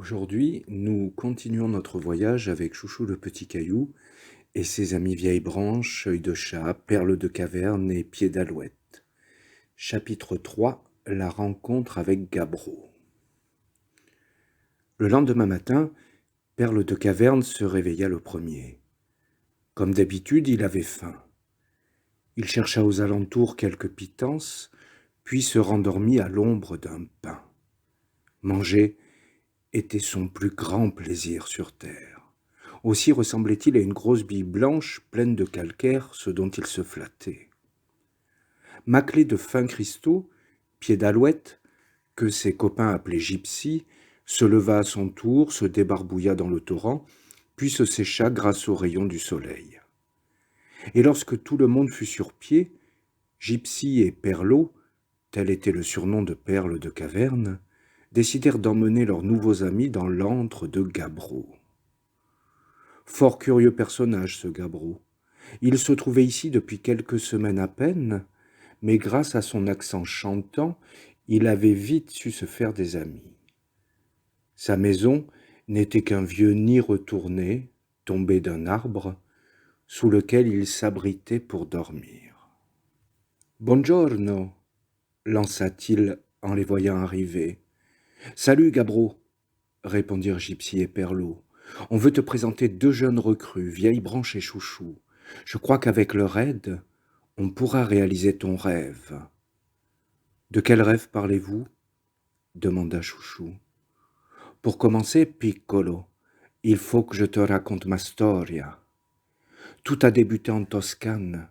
Aujourd'hui, nous continuons notre voyage avec Chouchou le petit caillou et ses amis Vieille Branche, Œil de chat, Perle de caverne et Pied d'alouette. Chapitre 3. La rencontre avec Gabbro. Le lendemain matin, Perle de caverne se réveilla le premier. Comme d'habitude, il avait faim. Il chercha aux alentours quelques pitances, puis se rendormit à l'ombre d'un pin. Manger était son plus grand plaisir sur terre. Aussi ressemblait-il à une grosse bille blanche pleine de calcaire, ce dont il se flattait. Maclé de fins cristaux, Pied d'alouette, que ses copains appelaient Gypsy, se leva à son tour, se débarbouilla dans le torrent, puis se sécha grâce aux rayons du soleil. Et lorsque tout le monde fut sur pied, Gypsy et Perlot, tel était le surnom de Perle de caverne, décidèrent d'emmener leurs nouveaux amis dans l'antre de Gabbro. Fort curieux personnage, ce Gabbro. Il se trouvait ici depuis quelques semaines à peine, mais grâce à son accent chantant, il avait vite su se faire des amis. Sa maison n'était qu'un vieux nid retourné, tombé d'un arbre, sous lequel il s'abritait pour dormir. « Buongiorno » lança-t-il en les voyant arriver. « Salut, Gabbro » répondirent Gypsy et Perlot. « On veut te présenter deux jeunes recrues, Vieille Branche et Chouchou. Je crois qu'avec leur aide, on pourra réaliser ton rêve. » « De quel rêve parlez-vous » demanda Chouchou. « Pour commencer, Piccolo, il faut que je te raconte ma storia. Tout a débuté en Toscane,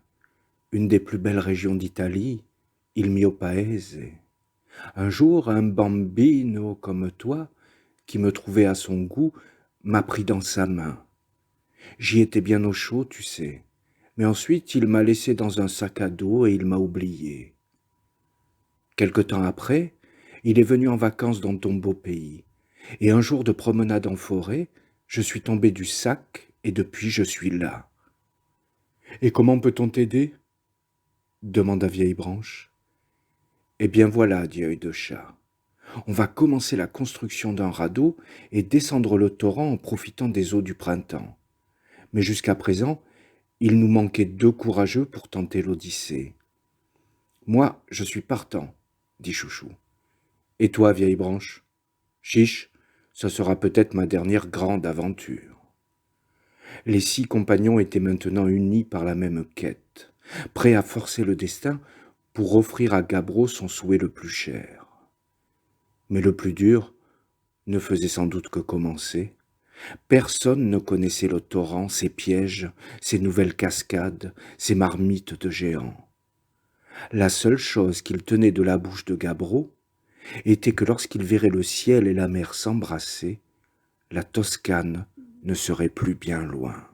une des plus belles régions d'Italie, il mio paese. Un jour, un bambino comme toi, qui me trouvait à son goût, m'a pris dans sa main. J'y étais bien au chaud, tu sais, mais ensuite il m'a laissé dans un sac à dos et il m'a oublié. Quelque temps après, il est venu en vacances dans ton beau pays, et un jour de promenade en forêt, je suis tombé du sac et depuis je suis là. « Et comment peut-on t'aider » demanda Vieille Branche. « Eh bien voilà, dit Œil de chat. On va commencer la construction d'un radeau et descendre le torrent en profitant des eaux du printemps. Mais jusqu'à présent, il nous manquait deux courageux pour tenter l'Odyssée. Moi, je suis partant, dit Chouchou. Et toi, Vieille Branche ? Chiche, ce sera peut-être ma dernière grande aventure. Les 6 compagnons étaient maintenant unis par la même quête, prêts à forcer le destin pour offrir à Gabbro son souhait le plus cher. Mais le plus dur ne faisait sans doute que commencer. Personne ne connaissait le torrent, ses pièges, ses nouvelles cascades, ses marmites de géants. La seule chose qu'il tenait de la bouche de Gabbro était que lorsqu'il verrait le ciel et la mer s'embrasser, la Toscane ne serait plus bien loin.